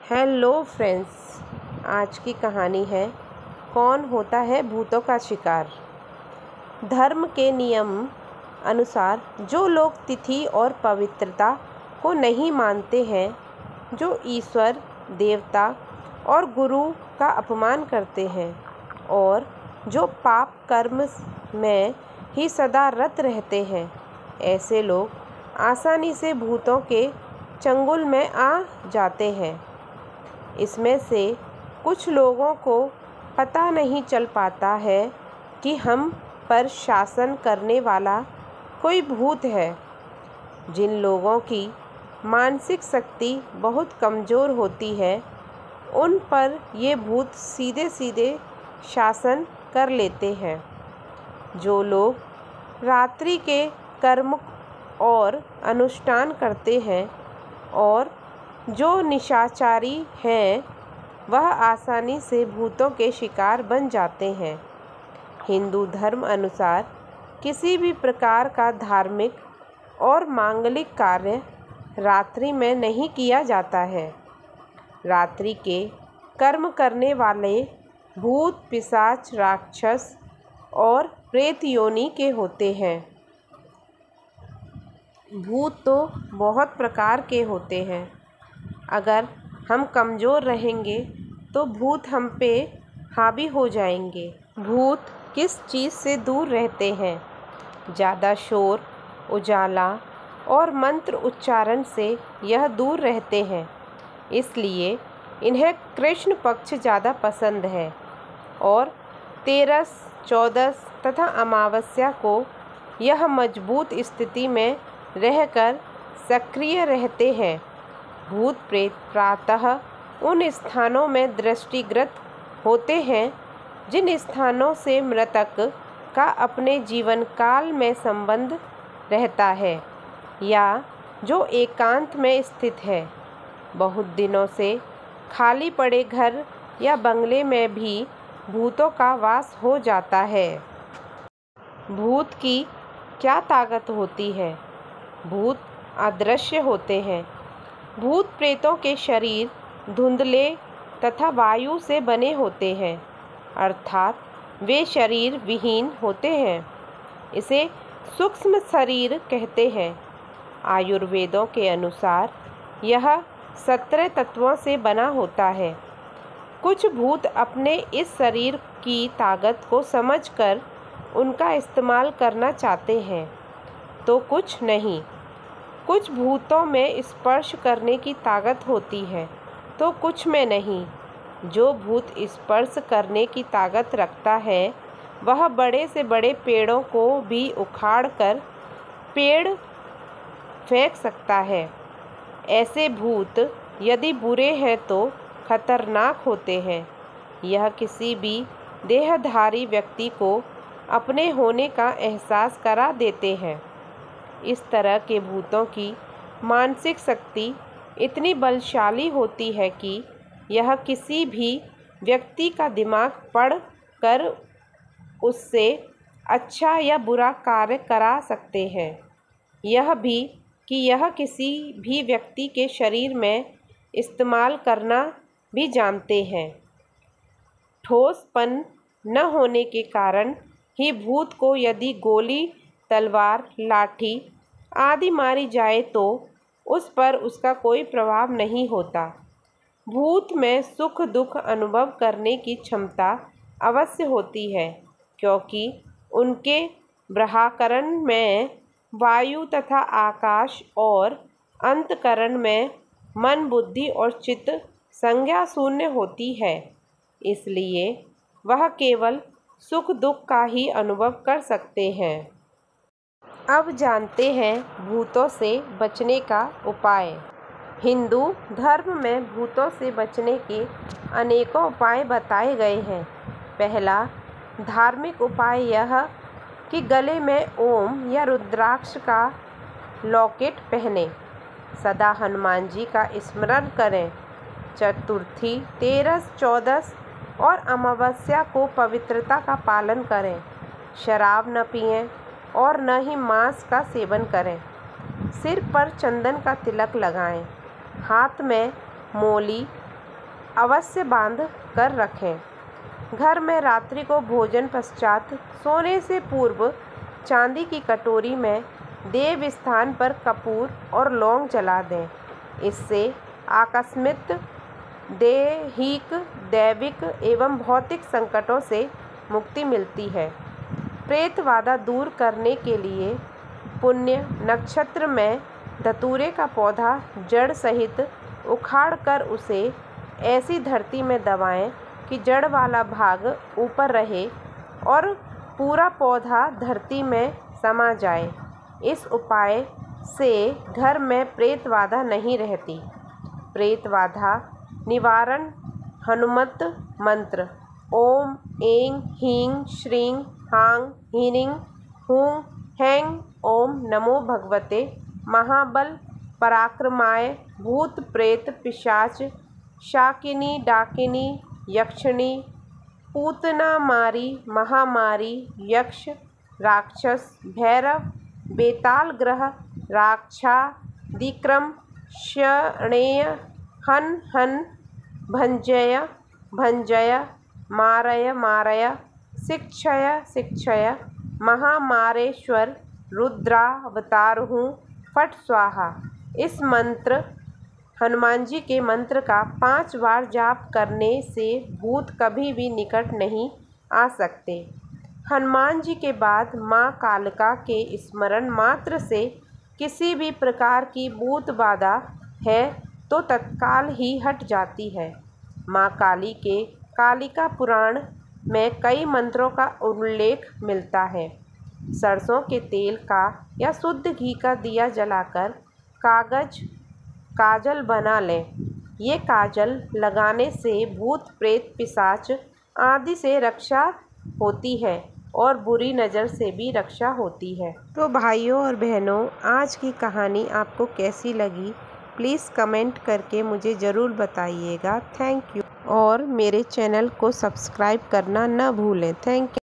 Hello friends, आज की कहानी है कौन होता है भूतों का शिकार। धर्म के नियम अनुसार जो लोग तिथि और पवित्रता को नहीं मानते हैं, जो ईश्वर, देवता और गुरु का अपमान करते हैं और जो पाप कर्म में ही सदा रत रहते हैं, ऐसे लोग आसानी से भूतों के चंगुल में आ जाते हैं। इसमें से कुछ लोगों को पता नहीं चल पाता है कि हम पर शासन करने वाला कोई भूत है। जिन लोगों की मानसिक शक्ति बहुत कमज़ोर होती है, उन पर ये भूत सीधे सीधे शासन कर लेते हैं। जो लोग रात्रि के कर्म और अनुष्ठान करते हैं और जो निशाचरी हैं, वह आसानी से भूतों के शिकार बन जाते हैं। हिंदू धर्म अनुसार किसी भी प्रकार का धार्मिक और मांगलिक कार्य रात्रि में नहीं किया जाता है। रात्रि के कर्म करने वाले भूत, पिशाच, राक्षस और प्रेत योनि के होते हैं। भूत तो बहुत प्रकार के होते हैं। अगर हम कमज़ोर रहेंगे तो भूत हम पे हावी हो जाएंगे। भूत किस चीज़ से दूर रहते हैं? ज़्यादा शोर, उजाला और मंत्र उच्चारण से यह दूर रहते हैं। इसलिए इन्हें कृष्ण पक्ष ज़्यादा पसंद है और 13, 14 तथा अमावस्या को यह मजबूत स्थिति में रहकर सक्रिय रहते हैं। भूत प्रेत प्रातः उन स्थानों में दृष्टिगत होते हैं जिन स्थानों से मृतक का अपने जीवन काल में संबंध रहता है या जो एकांत में स्थित है। बहुत दिनों से खाली पड़े घर या बंगले में भी भूतों का वास हो जाता है। भूत की क्या ताकत होती है? भूत अदृश्य होते हैं। भूत प्रेतों के शरीर धुंधले तथा वायु से बने होते हैं, अर्थात वे शरीर विहीन होते हैं। इसे सूक्ष्म शरीर कहते हैं। आयुर्वेदों के अनुसार यह 17 तत्वों से बना होता है। कुछ भूत अपने इस शरीर की ताकत को समझकर उनका इस्तेमाल करना चाहते हैं, तो कुछ नहीं। कुछ भूतों में स्पर्श करने की ताकत होती है तो कुछ में नहीं। जो भूत स्पर्श करने की ताकत रखता है, वह बड़े से बड़े पेड़ों को भी उखाड़कर पेड़ फेंक सकता है। ऐसे भूत यदि बुरे हैं तो खतरनाक होते हैं। यह किसी भी देहधारी व्यक्ति को अपने होने का एहसास करा देते हैं। इस तरह के भूतों की मानसिक शक्ति इतनी बलशाली होती है कि यह किसी भी व्यक्ति का दिमाग पढ़ कर उससे अच्छा या बुरा कार्य करा सकते हैं। यह भी कि यह किसी भी व्यक्ति के शरीर में इस्तेमाल करना भी जानते हैं। ठोसपन न होने के कारण ही भूत को यदि गोली, तलवार, लाठी आदि मारी जाए तो उस पर उसका कोई प्रभाव नहीं होता। भूत में सुख दुख अनुभव करने की क्षमता अवश्य होती है, क्योंकि उनके बाह्यकरण में वायु तथा आकाश और अंतःकरण में मन, बुद्धि और चित्त संज्ञा शून्य होती है। इसलिए वह केवल सुख दुख का ही अनुभव कर सकते हैं। अब जानते हैं भूतों से बचने का उपाय। हिंदू धर्म में भूतों से बचने के अनेकों उपाय बताए गए हैं। पहला धार्मिक उपाय यह कि गले में ओम या रुद्राक्ष का लॉकेट पहने, सदा हनुमान जी का स्मरण करें, चतुर्थी, 13, 14 और अमावस्या को पवित्रता का पालन करें, शराब न पिएं और न ही मांस का सेवन करें, सिर पर चंदन का तिलक लगाएं, हाथ में मोली अवश्य बांध कर रखें। घर में रात्रि को भोजन पश्चात सोने से पूर्व चांदी की कटोरी में देव स्थान पर कपूर और लौंग जला दें। इससे आकस्मिक, दैहिक, दैविक एवं भौतिक संकटों से मुक्ति मिलती है। प्रेत बाधा दूर करने के लिए पुण्य नक्षत्र में धतूरे का पौधा जड़ सहित उखाड़कर उसे ऐसी धरती में दबाएं कि जड़ वाला भाग ऊपर रहे और पूरा पौधा धरती में समा जाए। इस उपाय से घर में प्रेत बाधा नहीं रहती। प्रेत बाधा निवारण हनुमत मंत्र ओम ऐं ह्रीं श्रीं हां ह्रीं हूं हैं ओम नमो भगवते महाबल पराक्रमाय भूत प्रेत पिशाच शाकिनी डाकिनी यक्षिणी पूतना मारी महामारी यक्ष राक्षस भैरव बेताल ग्रह राक्षा दिक्रम शणेय हन हन भंजय भंजय मारय मारय शिक्षय शिक्षय महामारेश्वर रुद्रावतार हूँ फट स्वाहा। इस मंत्र हनुमान जी के मंत्र का 5 बार जाप करने से भूत कभी भी निकट नहीं आ सकते। हनुमान जी के बाद माँ कालिका के स्मरण मात्र से किसी भी प्रकार की भूत बाधा है तो तत्काल ही हट जाती है। माँ काली के कालिका पुराण में कई मंत्रों का उल्लेख मिलता है। सरसों के तेल का या शुद्ध घी का दिया जलाकर काजल बना लें। ये काजल लगाने से भूत प्रेत पिशाच आदि से रक्षा होती है और बुरी नज़र से भी रक्षा होती है। तो भाइयों और बहनों, आज की कहानी आपको कैसी लगी प्लीज़ कमेंट करके मुझे ज़रूर बताइएगा। Thank you. और मेरे चैनल को सब्सक्राइब करना न भूलें। Thank you.